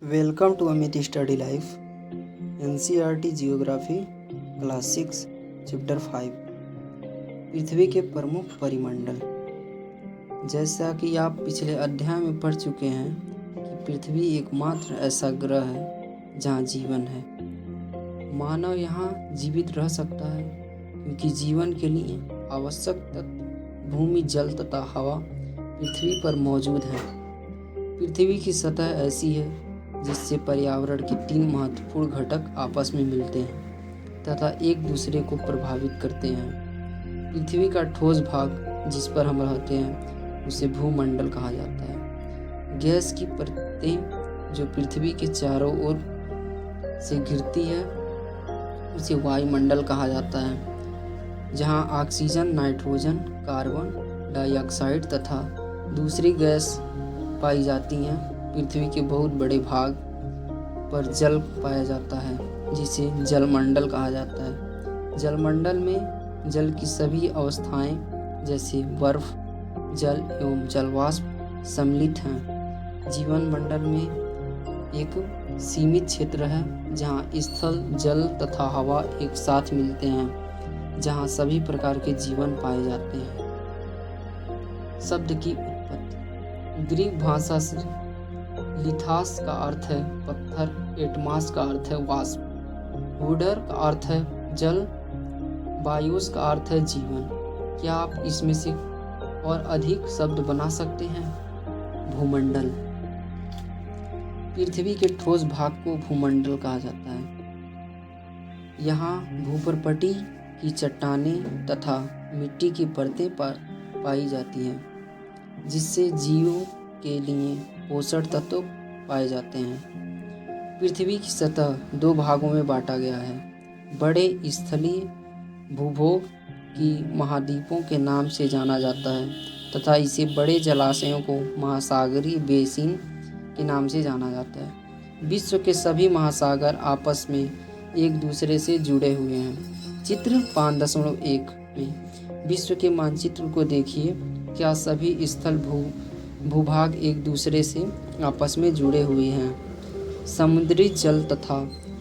Welcome to Amit study life NCERT geography class 6 chapter 5 पृथ्वी के प्रमुख परिमंडल। जैसा कि आप पिछले अध्याय में पढ़ चुके हैं कि पृथ्वी एकमात्र ऐसा ग्रह है जहाँ जीवन है। मानव यहाँ जीवित रह सकता है क्योंकि जीवन के लिए आवश्यक तत्व भूमि, जल तथा हवा पृथ्वी पर मौजूद है। पृथ्वी की सतह ऐसी है जिससे पर्यावरण के 3 महत्वपूर्ण घटक आपस में मिलते हैं तथा एक दूसरे को प्रभावित करते हैं। पृथ्वी का ठोस भाग जिस पर हम रहते हैं उसे भूमंडल कहा जाता है। गैस की परतें जो पृथ्वी के चारों ओर से घिरती है उसे वायुमंडल कहा जाता है, जहां ऑक्सीजन, नाइट्रोजन, कार्बन डाइऑक्साइड तथा दूसरी गैस पाई जाती हैं। पृथ्वी के बहुत बड़े भाग पर जल पाया जाता है जिसे जलमंडल कहा जाता है। जलमंडल में जल की सभी अवस्थाएं जैसे बर्फ, जल एवं जलवाष्प सम्मिलित हैं। जीवन मंडल में एक सीमित क्षेत्र है जहां स्थल, जल तथा हवा एक साथ मिलते हैं, जहां सभी प्रकार के जीवन पाए जाते हैं। शब्द की उत्पत्ति। ग्रीक भाषा से लिथास का अर्थ है पत्थर, एटमास का अर्थ है वाष्प, हुडर का अर्थ है जल, बायोस का अर्थ है जीवन। क्या आप इसमें से और अधिक शब्द बना सकते हैं? भूमंडल। पृथ्वी के ठोस भाग को भूमंडल कहा जाता है। यहाँ भूपर्पटी की चट्टानें तथा मिट्टी की परतें पाई जाती हैं, जिससे जीवों के लिए पोषण तत्व पाए जाते हैं। पृथ्वी की सतह 2 भागों में बांटा गया है। बड़े स्थलीय भूभाग की महाद्वीपों के नाम से जाना जाता है तथा इसे बड़े जलाशयों को महासागरीय बेसिन के नाम से जाना जाता है। विश्व के सभी महासागर आपस में एक दूसरे से जुड़े हुए हैं। चित्र 5.1 में विश्व के मानचित्र को देखिए। क्या सभी स्थल भूभाग एक दूसरे से आपस में जुड़े हुए हैं? समुद्री जल तथा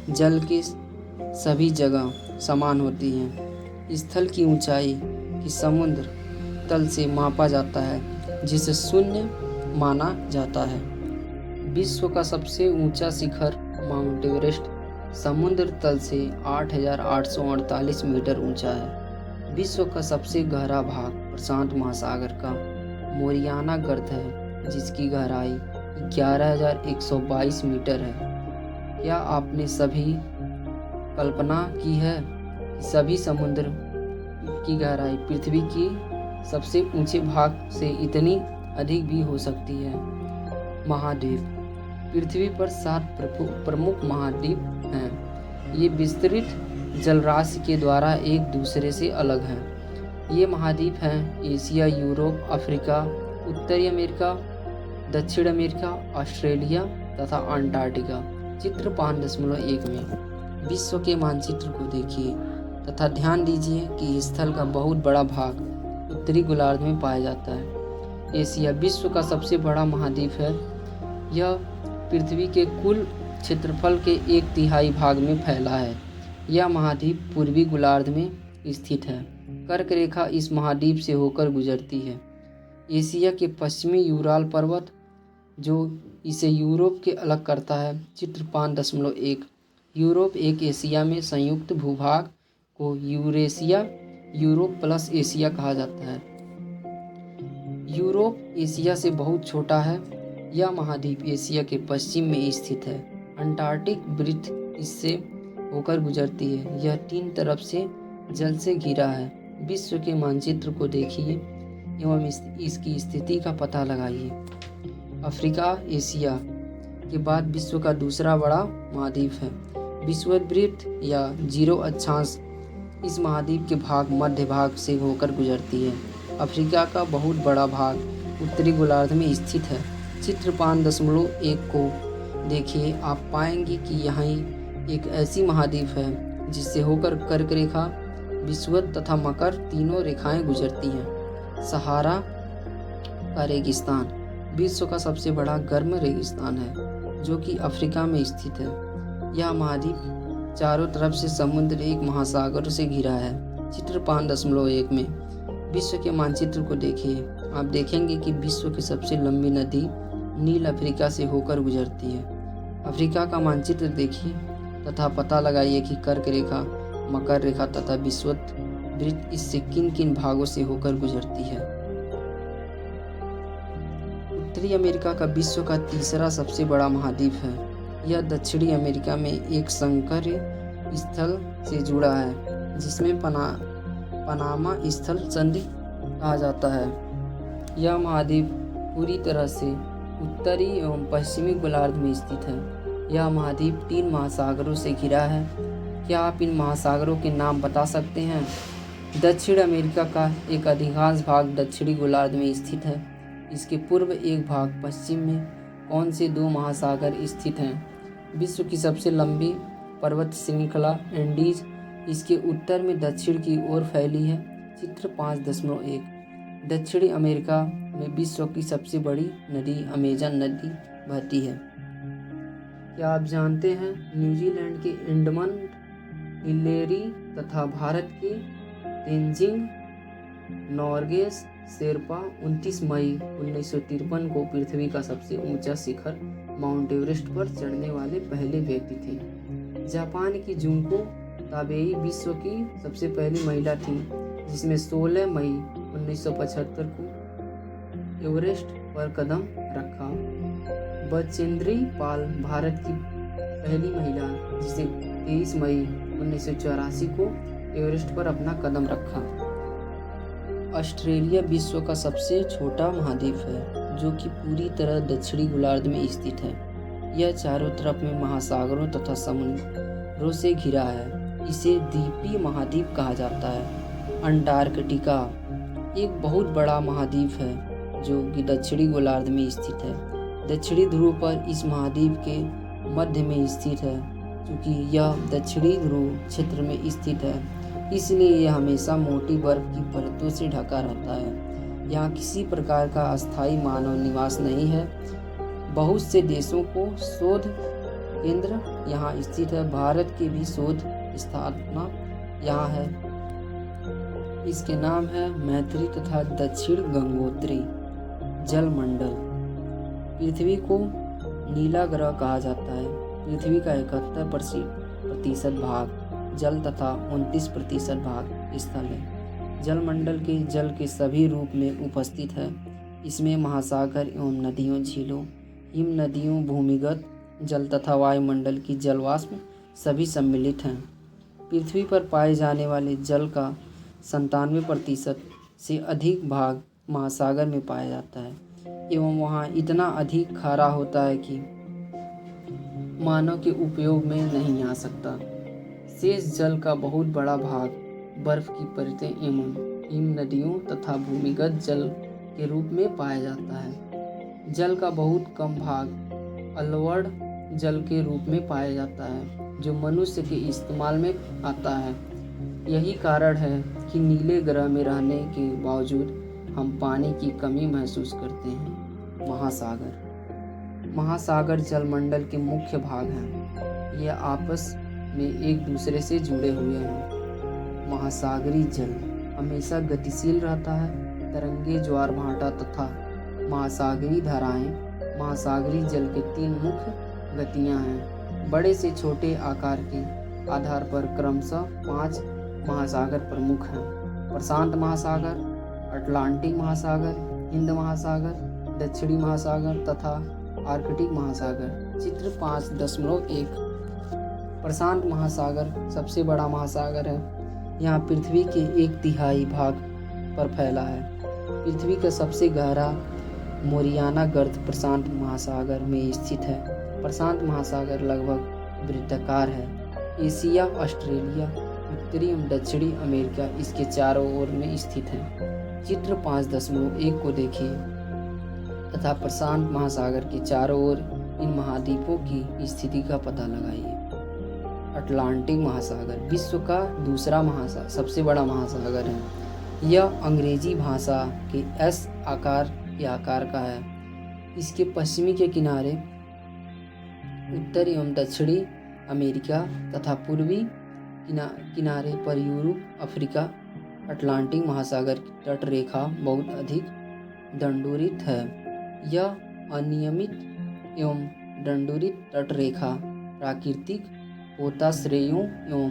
जल की सभी जगह समान होती हैं। स्थल की ऊंचाई की समुद्र तल से मापा जाता है, जिसे 0 माना जाता है। विश्व का सबसे ऊंचा शिखर माउंट एवरेस्ट समुद्र तल से 8,848 मीटर ऊंचा है। विश्व का सबसे गहरा भाग प्रशांत महासागर का मोरियाना गर्त है, जिसकी गहराई 11,122 मीटर है। क्या आपने सभी कल्पना की है कि सभी समुद्र की गहराई पृथ्वी की सबसे ऊंचे भाग से इतनी अधिक भी हो सकती है? महाद्वीप। पृथ्वी पर 7 प्रमुख महाद्वीप हैं। ये विस्तृत जलराशि के द्वारा एक दूसरे से अलग हैं। ये महाद्वीप हैं एशिया, यूरोप, अफ्रीका, उत्तरी अमेरिका, दक्षिण अमेरिका, ऑस्ट्रेलिया तथा अंटार्कटिका। चित्र 5.1 में विश्व के मानचित्र को देखिए तथा ध्यान दीजिए कि स्थल का बहुत बड़ा भाग उत्तरी गोलार्ध में पाया जाता है। एशिया विश्व का सबसे बड़ा महाद्वीप है। यह पृथ्वी के कुल क्षेत्रफल के 1/3 भाग में फैला है। यह महाद्वीप पूर्वी गोलार्ध में स्थित है। कर्क रेखा इस महाद्वीप से होकर गुजरती है। एशिया के पश्चिमी यूराल पर्वत जो इसे यूरोप के अलग करता है। चित्र 5.1 यूरोप एक एशिया में संयुक्त भूभाग को यूरेशिया, यूरोप प्लस एशिया कहा जाता है। यूरोप एशिया से बहुत छोटा है। यह महाद्वीप एशिया के पश्चिम में स्थित है। अंटार्कटिक वृत्त इससे होकर गुजरती है। यह 3 तरफ से जल से घिरा है। विश्व के मानचित्र को देखिए एवं इसकी स्थिति का पता लगाइए। अफ्रीका एशिया के बाद विश्व का दूसरा बड़ा महाद्वीप है। विषुववृत्त या 0 अक्षांश इस महाद्वीप के भाग मध्य भाग से होकर गुजरती है। अफ्रीका का बहुत बड़ा भाग उत्तरी गोलार्ध में स्थित है। चित्र 5.1 को देखिए। आप पाएंगे कि यहाँ एक ऐसी महाद्वीप है जिससे होकर कर्क रेखा, विषुवत तथा मकर तीनों रेखाएं गुजरती हैं। सहारा का रेगिस्तान विश्व का सबसे बड़ा गर्म रेगिस्तान है। जो कि अफ्रीका में स्थित है। यह महाद्वीप चारों तरफ से समुद्र एक महासागर से घिरा है। चित्र 5.1 में विश्व के मानचित्र को देखिए। आप देखेंगे कि विश्व की सबसे लंबी नदी नील अफ्रीका से होकर गुजरती है। अफ्रीका का मानचित्र देखिए तथा पता लगाइए कि कर्क रेखा, मकर रेखा तथा विषुवत इससे किन किन भागों से होकर गुजरती है। उत्तरी अमेरिका का विश्व का तीसरा सबसे बड़ा महाद्वीप है। यह दक्षिणी अमेरिका में एक संकर स्थल से जुड़ा है, जिसमें पनामा स्थल संधि कहा जाता है। यह महाद्वीप पूरी तरह से उत्तरी एवं पश्चिमी गोलार्ध में स्थित है। यह महाद्वीप 3 महासागरों से घिरा है। क्या आप इन महासागरों के नाम बता सकते हैं? दक्षिण अमेरिका का एक अधिकांश भाग दक्षिणी गोलार्ध में स्थित है। इसके पूर्व एक भाग पश्चिम में कौन से 2 महासागर स्थित हैं? विश्व की सबसे लंबी पर्वत श्रृंखला एंडीज इसके उत्तर में दक्षिण की ओर फैली है। चित्र 5.1 दक्षिणी अमेरिका में विश्व की सबसे बड़ी नदी अमेजन नदी बहती है। क्या आप जानते हैं न्यूजीलैंड के एंडमन हिलेरी तथा भारत के तेंजिंग नोर्गे शेरपा 29 मई 1953 को पृथ्वी का सबसे ऊंचा शिखर माउंट एवरेस्ट पर चढ़ने वाले पहले व्यक्ति थे। जापान की जुंको ताबेई विश्व की सबसे पहली महिला थी, जिसने 16 मई 1975 को एवरेस्ट पर कदम रखा। बचेंद्री पाल भारत की पहली महिला, जिसे 23 मई 1984 को एवरेस्ट पर अपना कदम रखा। ऑस्ट्रेलिया विश्व का सबसे छोटा महाद्वीप है, जो कि पूरी तरह दक्षिणी गोलार्ध में स्थित है। यह चारों तरफ में महासागरों तथा समुद्रों से घिरा है। इसे द्वीपीय महाद्वीप कहा जाता है। अंटार्कटिका एक बहुत बड़ा महाद्वीप है, जो कि दक्षिणी गोलार्ध में स्थित है। दक्षिणी ध्रुव पर इस महाद्वीप के मध्य में स्थित है। क्योंकि यह दक्षिणी ध्रुव क्षेत्र में स्थित है, इसलिए यह हमेशा मोटी बर्फ की परतों से ढका रहता है। यहाँ किसी प्रकार का अस्थायी मानव निवास नहीं है। बहुत से देशों को शोध केंद्र यहाँ स्थित है। भारत के भी शोध स्थापना यहाँ है। इसके नाम है मैत्री तथा दक्षिण गंगोत्री। जलमंडल पृथ्वी को नीला ग्रह कहा जाता है। पृथ्वी का 71% भाग जल तथा 29% भाग स्थल है। जलमंडल के जल के सभी रूप में उपस्थित है। इसमें महासागर एवं नदियों, झीलों, हिम नदियों, भूमिगत जल तथा वायुमंडल की जलवाष्प सभी सम्मिलित हैं। पृथ्वी पर पाए जाने वाले जल का 97% से अधिक भाग महासागर में पाया जाता है एवं वहाँ इतना अधिक खारा होता है कि मानव के उपयोग में नहीं आ सकता। शेष जल का बहुत बड़ा भाग बर्फ की परतें एवं हिम नदियों तथा भूमिगत जल के रूप में पाया जाता है। जल का बहुत कम भाग अलवड़ जल के रूप में पाया जाता है, जो मनुष्य के इस्तेमाल में आता है। यही कारण है कि नीले ग्रह में रहने के बावजूद हम पानी की कमी महसूस करते हैं। महासागर जलमंडल के मुख्य भाग हैं। ये आपस में एक दूसरे से जुड़े हुए हैं। महासागरी जल हमेशा गतिशील रहता है। तरंगे, ज्वार भाटा तथा महासागरी धाराएं महासागरी जल के 3 मुख्य गतियां हैं। बड़े से छोटे आकार के आधार पर क्रमशः 5 महासागर प्रमुख हैं। प्रशांत महासागर, अटलांटिक महासागर, हिंद महासागर, दक्षिणी महासागर तथा आर्कटिक महासागर। चित्र 5.1 प्रशांत महासागर सबसे बड़ा महासागर है। यहाँ पृथ्वी के 1/3 भाग पर फैला है। पृथ्वी का सबसे गहरा मोरियाना गर्त प्रशांत महासागर में स्थित है। प्रशांत महासागर लगभग वृत्ताकार है। एशिया, ऑस्ट्रेलिया, उत्तरी एवं दक्षिणी अमेरिका इसके चारों ओर में स्थित है। चित्र 5.1 को देखिए तथा प्रशांत महासागर के चारों ओर इन महाद्वीपों की स्थिति का पता लगाइए। अटलांटिक महासागर विश्व का दूसरा सबसे बड़ा महासागर है। यह अंग्रेजी भाषा के एस आकार का है। इसके पश्चिमी के किनारे उत्तर एवं दक्षिणी अमेरिका तथा पूर्वी किनारे पर यूरोप, अफ्रीका, अटलांटिक महासागर की तट रेखा बहुत अधिक दंडोरित है। यह अनियमित एवं दंडोरित तट रेखा प्राकृतिक पोताश्रयों एवं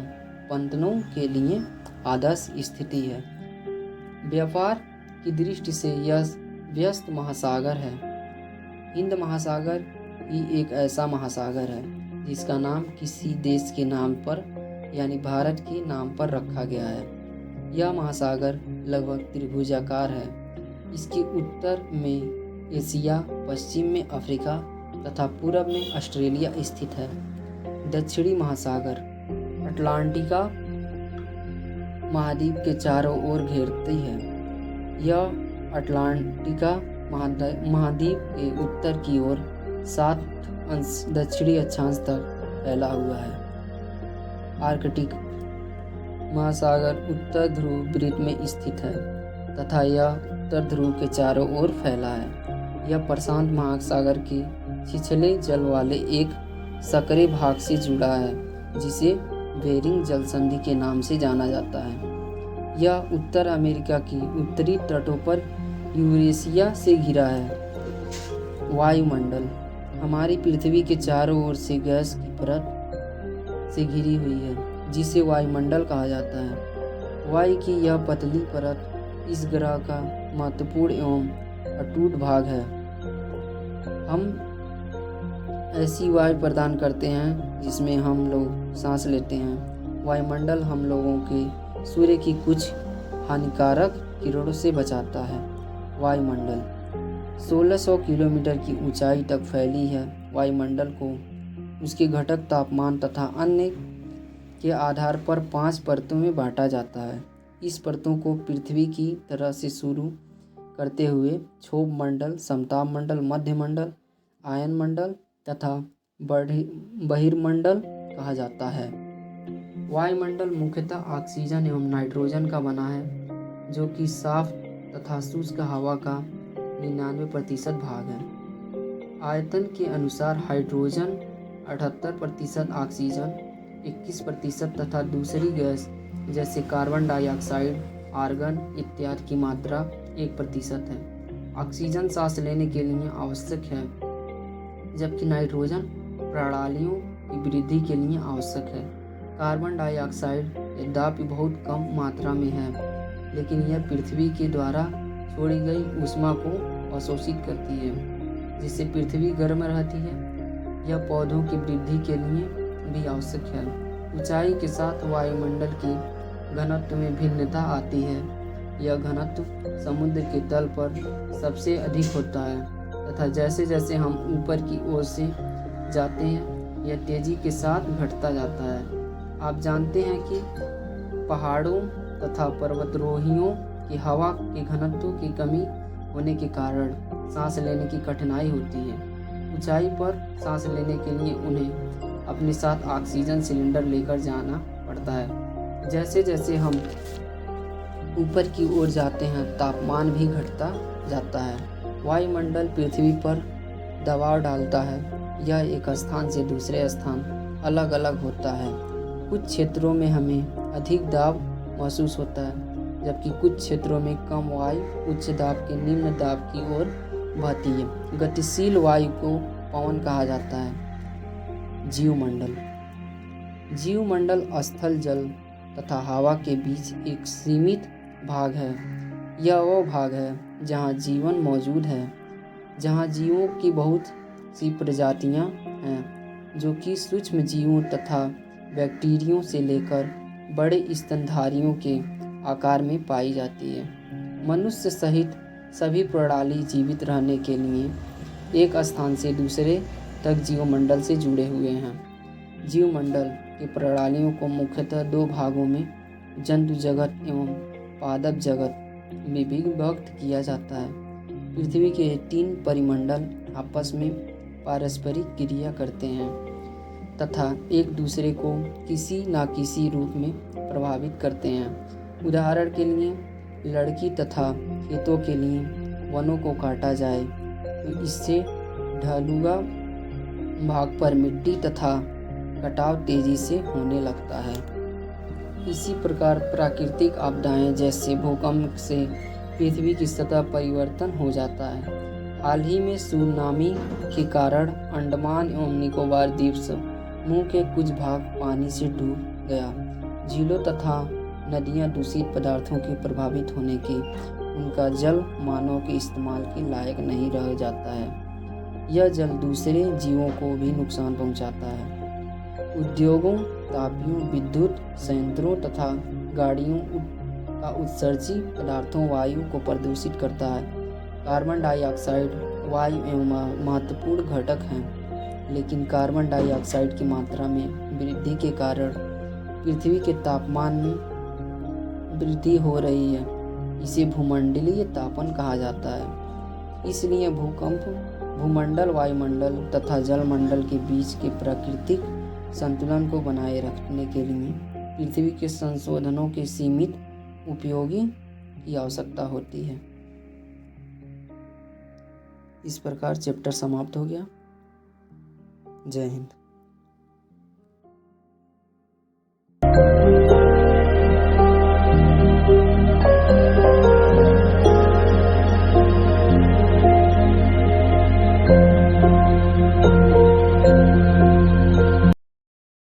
पंतनों के लिए आदर्श स्थिति है। व्यापार की दृष्टि से यह व्यस्त महासागर है। हिंद महासागर ही एक ऐसा महासागर है जिसका नाम किसी देश के नाम पर यानी भारत के नाम पर रखा गया है। यह महासागर लगभग त्रिभुजाकार है। इसके उत्तर में एशिया, पश्चिम में अफ्रीका तथा पूर्व में ऑस्ट्रेलिया स्थित है। दक्षिणी महासागर अटलांटिका महाद्वीप के चारों ओर घेरती है। यह अटलांटिका महाद्वीप के उत्तर की ओर 7 अंश दक्षिणी अक्षांश तक फैला हुआ है। आर्कटिक महासागर उत्तर ध्रुव वृत्त में स्थित है तथा यह उत्तर ध्रुव के चारों ओर फैला है। यह प्रशांत महासागर के छिछले जल वाले एक संकरे भाग से जुड़ा है जिसे बेरिंग जल संधि के नाम से जाना जाता है। यह उत्तर अमेरिका की उत्तरी तटों पर यूरेशिया से घिरा है। वायुमंडल हमारी पृथ्वी के चारों ओर से गैस की परत से घिरी हुई है जिसे वायुमंडल कहा जाता है। वायु की यह पतली परत इस ग्रह का महत्वपूर्ण एवं अटूट भाग है। हम ऐसी वायु प्रदान करते हैं जिसमें हम लोग सांस लेते हैं। वायुमंडल हम लोगों के सूर्य की कुछ हानिकारक किरणों से बचाता है। वायुमंडल 1600 किलोमीटर की ऊंचाई तक फैली है। वायुमंडल को उसके घटक तापमान तथा अन्य के आधार पर 5 परतों में बांटा जाता है। इस परतों को पृथ्वी की तरह से शुरू करते हुए क्षोभ मंडल, समताप मंडल, मध्य मंडल, आयन मंडल तथा बहिर्मंडल कहा जाता है। वायुमंडल मुख्यतः ऑक्सीजन एवं नाइट्रोजन का बना है जो कि साफ तथा शुष्क हवा का 99% भाग है। आयतन के अनुसार हाइड्रोजन 78%, ऑक्सीजन 21% तथा दूसरी गैस जैसे कार्बन डाइऑक्साइड, आर्गन इत्यादि की मात्रा 1% है। ऑक्सीजन सांस लेने के लिए आवश्यक है जबकि नाइट्रोजन प्रणालियों की वृद्धि के लिए आवश्यक है। कार्बन डाइऑक्साइड यद्यपि बहुत कम मात्रा में है लेकिन यह पृथ्वी के द्वारा छोड़ी गई ऊष्मा को अवशोषित करती है जिससे पृथ्वी गर्म रहती है। यह पौधों की वृद्धि के लिए भी आवश्यक है। ऊंचाई के साथ वायुमंडल के घनत्व में भिन्नता आती है। यह घनत्व समुद्र के तल पर सबसे अधिक होता है तथा जैसे जैसे हम ऊपर की ओर से जाते हैं यह तेजी के साथ घटता जाता है। आप जानते हैं कि पहाड़ों तथा पर्वतारोहियों की हवा के घनत्व की कमी होने के कारण सांस लेने की कठिनाई होती है। ऊंचाई पर सांस लेने के लिए उन्हें अपने साथ ऑक्सीजन सिलेंडर लेकर जाना पड़ता है। जैसे जैसे हम ऊपर की ओर जाते हैं तापमान भी घटता जाता है। वायुमंडल पृथ्वी पर दबाव डालता है। यह एक स्थान से दूसरे स्थान अलग अलग होता है। कुछ क्षेत्रों में हमें अधिक दाब महसूस होता है जबकि कुछ क्षेत्रों में कम वायु उच्च दाब के निम्न दाब की ओर बहती है। गतिशील वायु को पवन कहा जाता है। जीवमंडल जीवमंडल स्थल, जल तथा हवा के बीच एक सीमित भाग है। यह वो भाग है जहाँ जीवन मौजूद है, जहाँ जीवों की बहुत सी प्रजातियाँ हैं जो कि सूक्ष्म जीवों तथा बैक्टीरियों से लेकर बड़े स्तनधारियों के आकार में पाई जाती है। मनुष्य सहित सभी प्रणाली जीवित रहने के लिए एक स्थान से दूसरे तक जीवमंडल से जुड़े हुए हैं। जीवमंडल की प्रणालियों को मुख्यतः 2 भागों में जंतु जगत एवं पादप जगत में विभक्त किया जाता है। पृथ्वी के 3 परिमंडल आपस में पारस्परिक क्रिया करते हैं तथा एक दूसरे को किसी न किसी रूप में प्रभावित करते हैं। उदाहरण के लिए लड़की तथा खेतों के लिए वनों को काटा जाए तो इससे ढलुआ भाग पर मिट्टी तथा कटाव तेजी से होने लगता है। इसी प्रकार प्राकृतिक आपदाएं जैसे भूकंप से पृथ्वी की सतह परिवर्तन हो जाता है। हाल ही में सुनामी के कारण अंडमान एवं निकोबार द्वीप समूह के कुछ भाग पानी से डूब गया। झीलों तथा नदियां दूषित पदार्थों के प्रभावित होने के उनका जल मानव के इस्तेमाल के लायक नहीं रह जाता है। यह जल दूसरे जीवों को भी नुकसान पहुंचाता है। उद्योगों, तापियों, विद्युत संयंत्रों तथा गाड़ियों का उत्सर्जित पदार्थों वायु को प्रदूषित करता है। कार्बन डाइऑक्साइड वायु एवं महत्वपूर्ण घटक हैं, लेकिन कार्बन डाइऑक्साइड की मात्रा में वृद्धि के कारण पृथ्वी के तापमान में वृद्धि हो रही है। इसे भूमंडलीय तापन कहा जाता है। इसलिए भूकंप भूमंडल, वायुमंडल तथा जलमंडल के बीच के प्राकृतिक संतुलन को बनाए रखने के लिए पृथ्वी के संसाधनों के सीमित उपयोगी की आवश्यकता होती है। इस प्रकार चैप्टर समाप्त हो गया। जय हिंद।